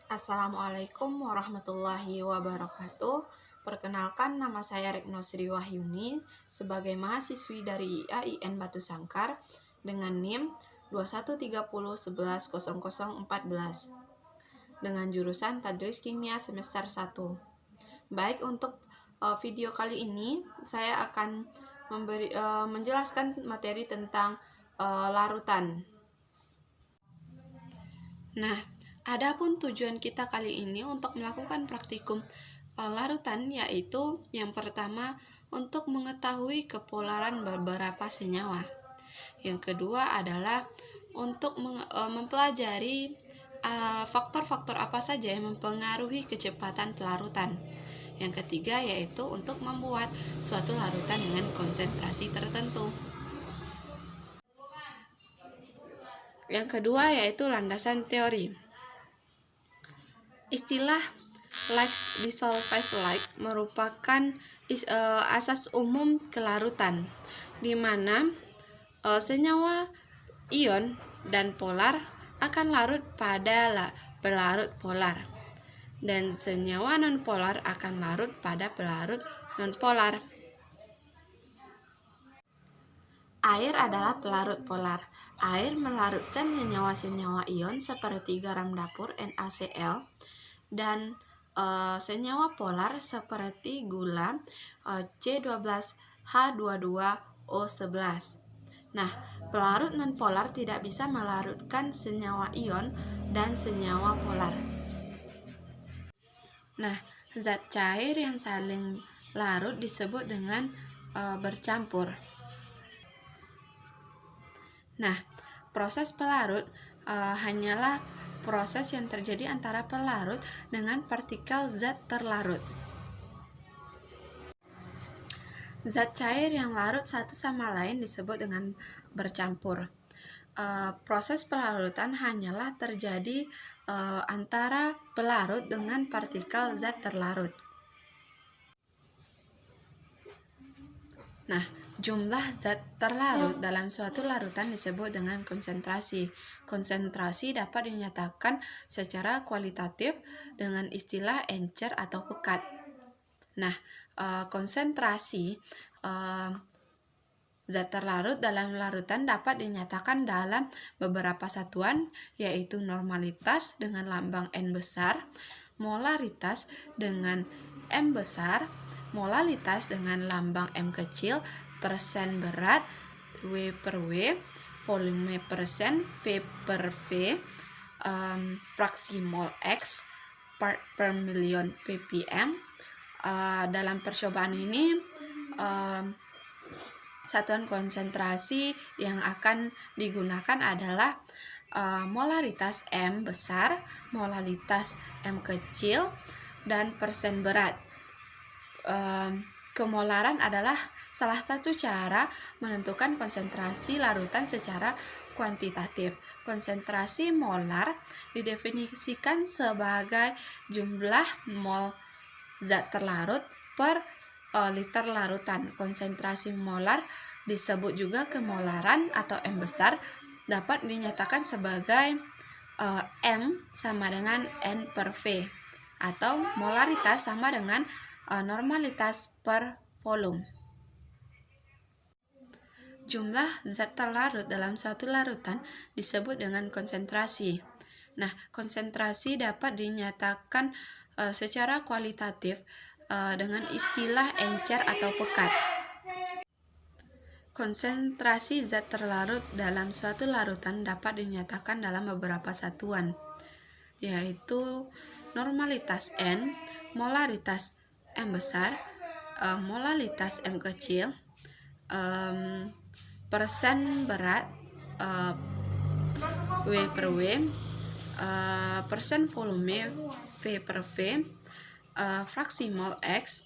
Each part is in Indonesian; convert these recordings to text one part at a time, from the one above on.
Assalamualaikum warahmatullahi wabarakatuh. Perkenalkan, nama saya Retno Sri Wahyuni sebagai mahasiswi dari IAIN Batu Sangkar dengan NIM 2130110014 dengan jurusan Tadris Kimia semester 1. Baik, untuk video kali ini saya akan menjelaskan materi tentang larutan. Nah, adapun tujuan kita kali ini untuk melakukan praktikum larutan, yaitu yang pertama untuk mengetahui kepolaran beberapa senyawa. Yang kedua adalah untuk mempelajari faktor-faktor apa saja yang mempengaruhi kecepatan pelarutan. Yang ketiga yaitu untuk membuat suatu larutan dengan konsentrasi tertentu. Yang kedua yaitu landasan teori. Istilah like dissolved like merupakan asas umum kelarutan, di mana senyawa ion dan polar akan larut pada pelarut polar, dan senyawa nonpolar akan larut pada pelarut nonpolar. Air adalah pelarut polar. Air melarutkan senyawa-senyawa ion seperti garam dapur NaCl dan senyawa polar seperti gula C12H22O11. Nah, pelarut nonpolar tidak bisa melarutkan senyawa ion dan senyawa polar. Nah, zat cair yang saling larut disebut dengan bercampur. Nah, proses pelarut hanyalah proses yang terjadi antara pelarut dengan partikel zat terlarut. Zat cair yang larut satu sama lain disebut dengan bercampur. Proses pelarutan hanyalah terjadi antara pelarut dengan partikel zat terlarut. Nah, jumlah zat terlarut dalam suatu larutan disebut dengan konsentrasi. Konsentrasi dapat dinyatakan secara kualitatif dengan istilah encer atau pekat. Nah, konsentrasi zat terlarut dalam larutan dapat dinyatakan dalam beberapa satuan, yaitu normalitas dengan lambang N besar, molaritas dengan M besar, molalitas dengan lambang M kecil, persen berat W per W, volume persen V per V, fraksi mol X, part per million ppm. Dalam percobaan ini satuan konsentrasi yang akan digunakan adalah molaritas M besar, molalitas M kecil, dan persen berat. Kemolaran adalah salah satu cara menentukan konsentrasi larutan secara kuantitatif. Konsentrasi molar didefinisikan sebagai jumlah mol zat terlarut per liter larutan. Konsentrasi molar disebut juga kemolaran atau M besar, dapat dinyatakan sebagai M sama dengan N per V, atau molaritas sama dengan normalitas per volume. Jumlah zat terlarut dalam suatu larutan disebut dengan konsentrasi. Nah, konsentrasi dapat dinyatakan secara kualitatif dengan istilah encer atau pekat. Konsentrasi zat terlarut dalam suatu larutan dapat dinyatakan dalam beberapa satuan, yaitu normalitas N, molaritas M besar, molalitas M kecil, persen berat W per W, persen volume V per V, fraksi mol X,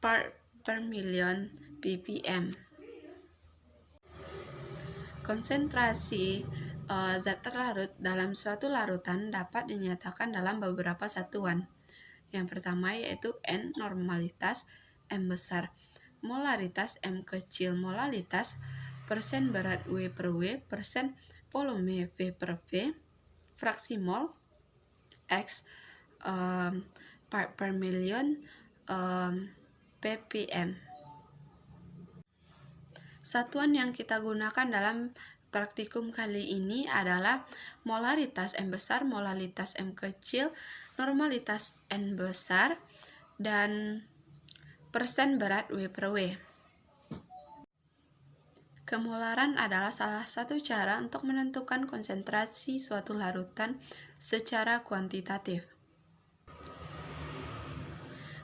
part per million ppm. Konsentrasi zat terlarut dalam suatu larutan dapat dinyatakan dalam beberapa satuan. Yang pertama yaitu N, normalitas M besar, molaritas M kecil, molalitas persen berat W per W, persen volume V per V, fraksi mol, X, part per million, ppm. Satuan yang kita gunakan dalam praktikum kali ini adalah molaritas M besar, molaritas M kecil, normalitas N besar, dan persen berat W per W. Kemolaran adalah salah satu cara untuk menentukan konsentrasi suatu larutan secara kuantitatif.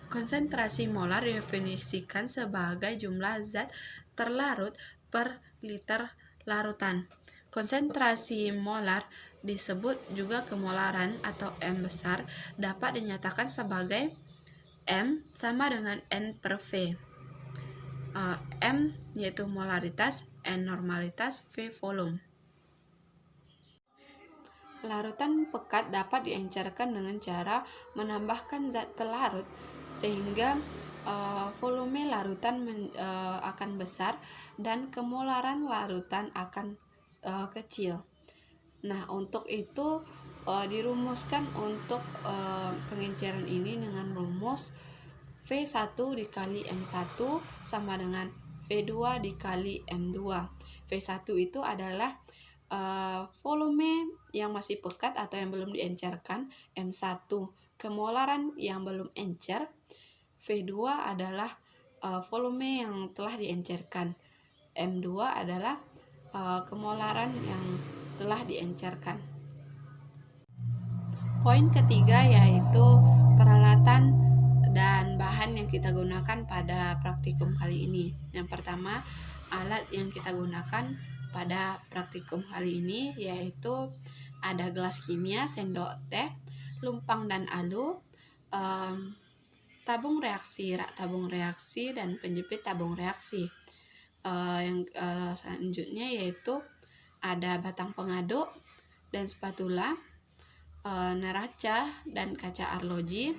Konsentrasi molar didefinisikan sebagai jumlah zat terlarut per liter larutan. Konsentrasi molar disebut juga kemolaran atau M besar dapat dinyatakan sebagai M sama dengan N per V. M yaitu molaritas, N normalitas, V volume. Larutan pekat dapat diencerkan dengan cara menambahkan zat pelarut sehingga volume larutan akan besar dan kemolaran larutan akan kecil. Nah, untuk itu dirumuskan untuk pengenceran ini dengan rumus V1 dikali M1 sama dengan V2 dikali M2. V1 itu adalah volume yang masih pekat atau yang belum diencerkan, M1 kemolaran yang belum encer, V2 adalah volume yang telah diencerkan, M2 adalah kemolaran yang telah diencerkan. Poin ketiga yaitu peralatan dan bahan yang kita gunakan pada praktikum kali ini. Yang pertama, alat yang kita gunakan pada praktikum kali ini yaitu ada gelas kimia, sendok teh, lumpang dan alu, tabung reaksi, rak tabung reaksi, dan penjepit tabung reaksi. Yang selanjutnya yaitu ada batang pengaduk dan spatula, neraca dan kaca arloji,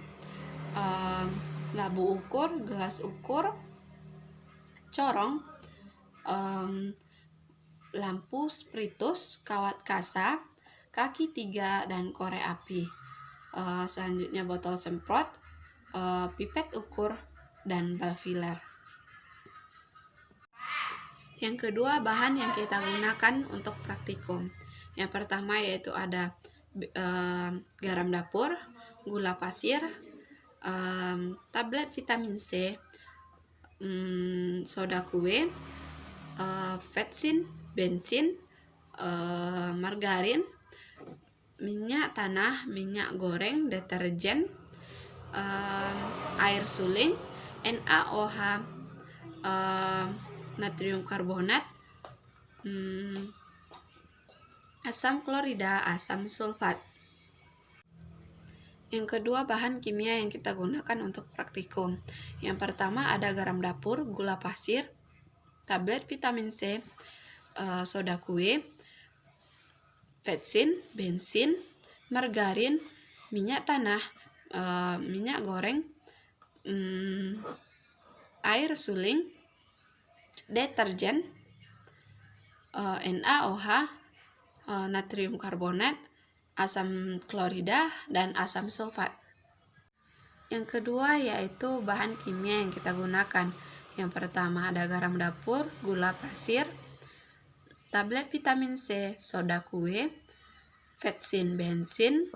labu ukur, gelas ukur, corong, lampu spiritus, kawat kasa, kaki 3, dan korek api. Selanjutnya botol semprot, pipet ukur, dan bal filler. Yang kedua, bahan yang kita gunakan untuk praktikum. Yang pertama yaitu ada garam dapur, gula pasir, tablet vitamin C, soda kue, vetsin, bensin, margarin, minyak tanah, minyak goreng, deterjen, air suling, NaOH, natrium karbonat, asam klorida, asam sulfat. Yang kedua, bahan kimia yang kita gunakan untuk praktikum. Yang pertama ada garam dapur, gula pasir, tablet vitamin C, soda kue, vetsin, bensin, margarin, minyak tanah, minyak goreng, air suling, deterjen, NaOH, natrium karbonat, asam klorida, dan asam sulfat. Yang kedua yaitu bahan kimia yang kita gunakan. Yang pertama ada garam dapur, gula pasir, tablet vitamin C, soda kue, vetsin, bensin,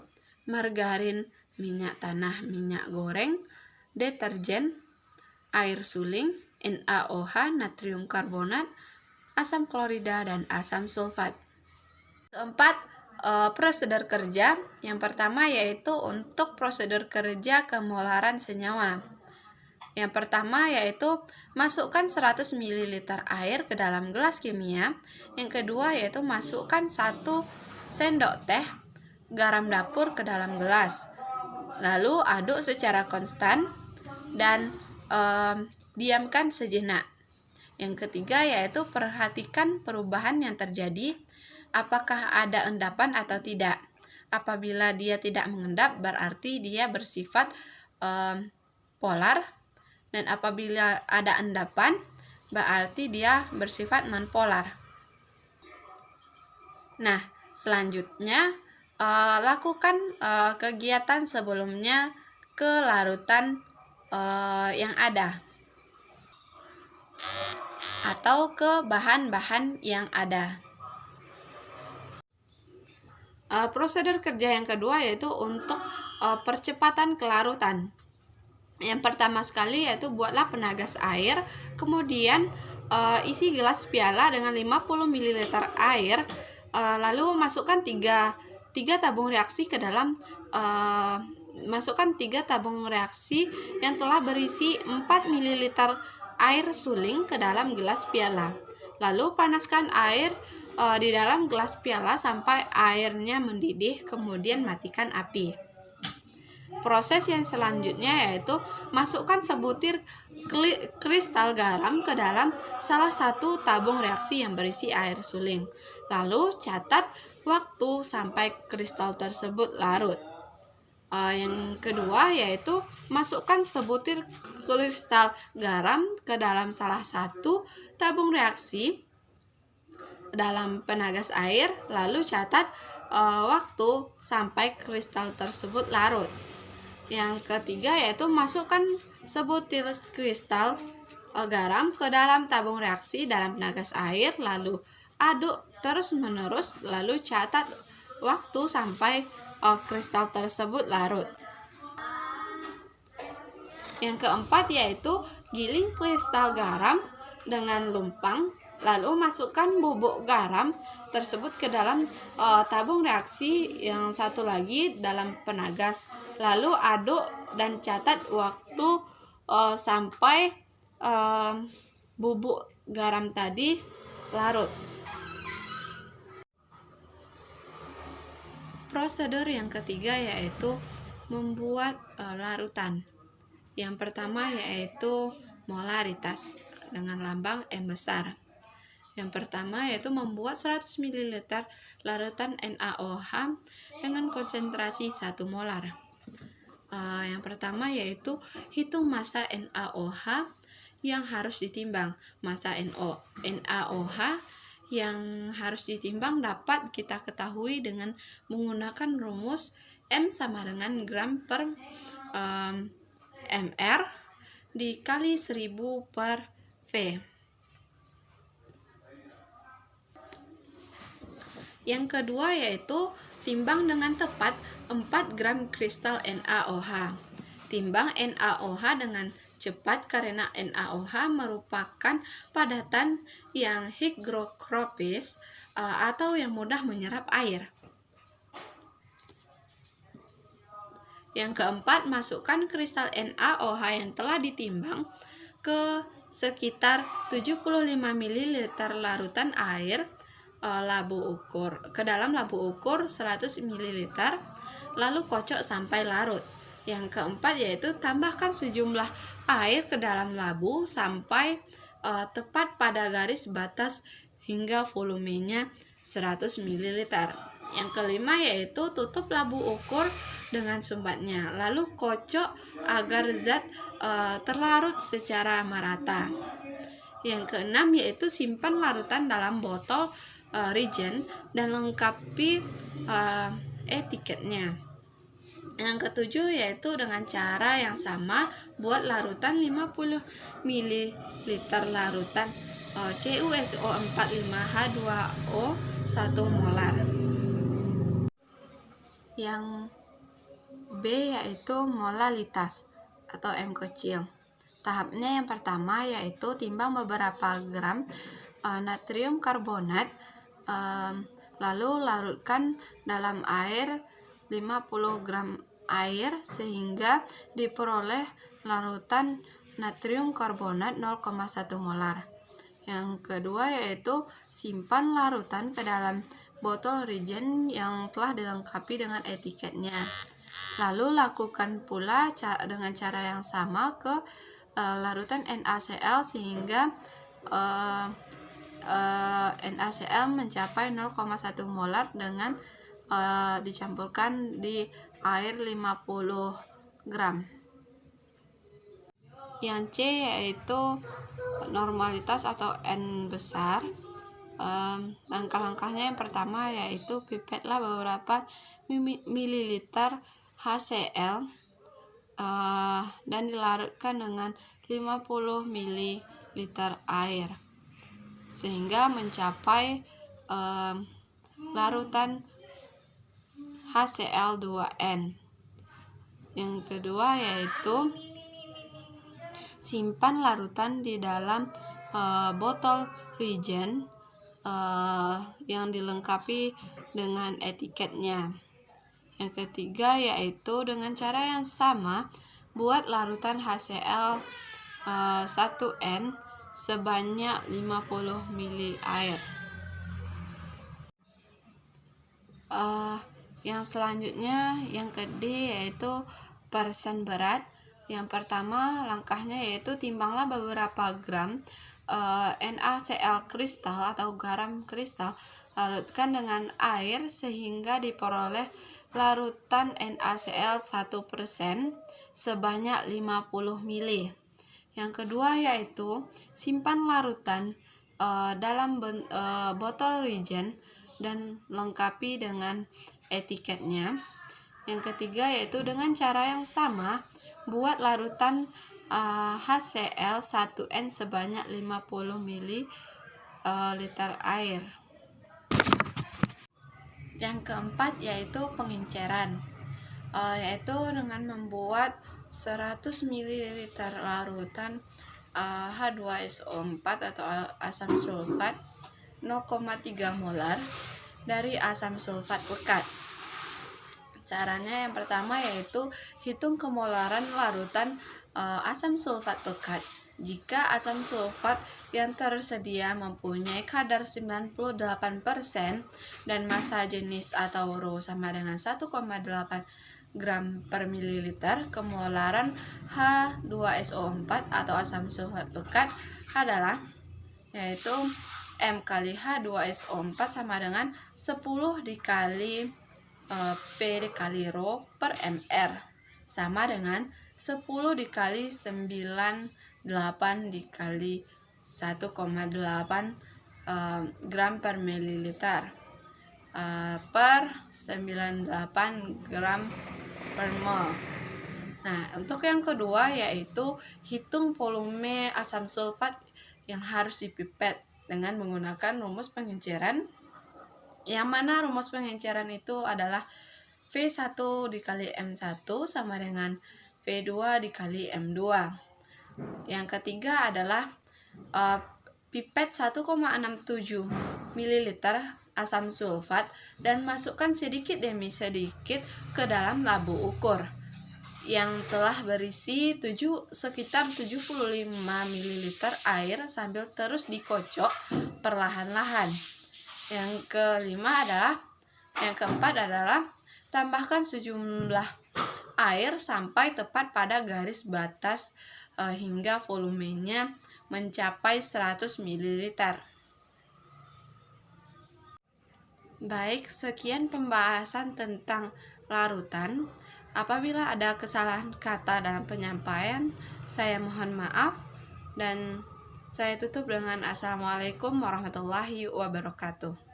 margarin, minyak tanah, minyak goreng, deterjen, air suling, NaOH, natrium karbonat, asam klorida, dan asam sulfat. Keempat, prosedur kerja. Yang pertama yaitu untuk prosedur kerja kemolaran senyawa. Yang pertama yaitu masukkan 100 ml air ke dalam gelas kimia. Yang kedua yaitu masukkan 1 sendok teh garam dapur ke dalam gelas. Lalu aduk secara konstan dan diamkan sejenak. Yang ketiga yaitu perhatikan perubahan yang terjadi, apakah ada endapan atau tidak. Apabila dia tidak mengendap berarti dia bersifat polar, dan apabila ada endapan berarti dia bersifat non-polar. Nah, selanjutnya lakukan kegiatan sebelumnya ke larutan yang ada atau ke bahan-bahan yang ada. Prosedur kerja yang kedua yaitu untuk percepatan kelarutan. Yang pertama sekali yaitu buatlah penagas air, kemudian isi gelas piala dengan 50 ml air, lalu masukkan 3 tabung reaksi ke dalam masukkan 3 tabung reaksi yang telah berisi 4 ml air suling ke dalam gelas piala. Lalu panaskan air di dalam gelas piala sampai airnya mendidih, kemudian matikan api. Proses yang selanjutnya yaitu masukkan sebutir kristal garam ke dalam salah satu tabung reaksi yang berisi air suling. Lalu catat waktu sampai kristal tersebut larut. Yang kedua yaitu masukkan sebutir kristal garam ke dalam salah satu tabung reaksi dalam penagas air, lalu catat waktu sampai kristal tersebut larut. Yang ketiga yaitu masukkan sebutir kristal garam ke dalam tabung reaksi dalam penagas air, lalu aduk terus-menerus, lalu catat waktu sampai kristal tersebut larut. Yang keempat yaitu giling kristal garam dengan lumpang, lalu masukkan bubuk garam tersebut ke dalam tabung reaksi yang satu lagi dalam penagas, lalu aduk dan catat waktu sampai bubuk garam tadi larut. Prosedur yang ketiga yaitu membuat larutan. Yang pertama yaitu molaritas dengan lambang M besar. Yang pertama yaitu membuat 100 ml larutan NaOH dengan konsentrasi 1 molar. Yang pertama yaitu hitung massa NaOH yang harus ditimbang. Massa NaOH yang harus ditimbang dapat kita ketahui dengan menggunakan rumus M sama dengan gram per mr dikali 1000 per V. Yang kedua yaitu timbang dengan tepat 4 gram kristal NaOH. Timbang NaOH dengan cepat karena NaOH merupakan padatan yang higrokropis atau yang mudah menyerap air. Yang keempat, masukkan kristal NaOH yang telah ditimbang ke sekitar 75 ml larutan air ke dalam labu ukur 100 ml, lalu kocok sampai larut. Yang keempat yaitu tambahkan sejumlah air ke dalam labu sampai tepat pada garis batas hingga volumenya 100 ml. Yang kelima yaitu tutup labu ukur dengan sumbatnya, lalu kocok agar zat terlarut secara merata. Yang keenam yaitu simpan larutan dalam botol reagent dan lengkapi etiketnya. Yang ketujuh yaitu dengan cara yang sama buat larutan 50 ml larutan CuSO45H2O 1 molar. Yang B yaitu molalitas atau M kecil. Tahapnya yang pertama yaitu timbang beberapa gram natrium karbonat, lalu larutkan dalam air 50 gram air sehingga diperoleh larutan natrium karbonat 0,1 molar. Yang kedua yaitu simpan larutan ke dalam botol reagent yang telah dilengkapi dengan etiketnya. Lalu lakukan pula dengan cara yang sama ke larutan NaCl sehingga NaCl mencapai 0,1 molar dengan dicampurkan di air 50 gram. Yang C yaitu normalitas atau N besar. Langkah-langkahnya yang pertama yaitu pipetlah beberapa mililiter HCl dan dilarutkan dengan 50 ml air sehingga mencapai larutan HCl2n. Yang kedua yaitu simpan larutan di dalam botol reagent yang dilengkapi dengan etiketnya. Yang ketiga yaitu dengan cara yang sama buat larutan HCl 1N sebanyak 50 ml air. Yang selanjutnya yang kedua yaitu persen berat. Yang pertama langkahnya yaitu timbanglah beberapa gram NaCl kristal atau garam kristal, larutkan dengan air sehingga diperoleh larutan NaCl 1% sebanyak 50 ml. Yang kedua yaitu simpan larutan dalam botol reagent dan lengkapi dengan etiketnya. Yang ketiga yaitu dengan cara yang sama buat larutan HCl 1N sebanyak 50 ml air. Yang keempat yaitu pengenceran, yaitu dengan membuat 100 ml larutan H2SO4 atau asam sulfat 0,3 molar dari asam sulfat pekat. Caranya yang pertama yaitu hitung kemolaran larutan asam sulfat pekat. Jika asam sulfat yang tersedia mempunyai kadar 98% dan massa jenis atau Rho sama dengan 1,8 gram per mililiter, kemolaran H2SO4 atau asam sulfat pekat adalah yaitu M kali H2SO4 sama dengan 10 dikali P dikali Rho per mR sama dengan 10 dikali 98 dikali 1,8 gram per mililiter per 98 gram per mol. Nah, untuk yang kedua yaitu hitung volume asam sulfat yang harus dipipet dengan menggunakan rumus pengenceran, yang mana rumus pengenceran itu adalah V1 dikali M1 sama dengan V2 dikali M2. Yang ketiga adalah pipet 1,67 ml asam sulfat dan masukkan sedikit demi sedikit ke dalam labu ukur yang telah berisi sekitar 75 ml air sambil terus dikocok perlahan-lahan. Yang keempat adalah tambahkan sejumlah air sampai tepat pada garis batas hingga volumenya mencapai 100 ml. Baik, sekian pembahasan tentang larutan. Apabila ada kesalahan kata dalam penyampaian, saya mohon maaf dan saya tutup dengan Assalamualaikum warahmatullahi wabarakatuh.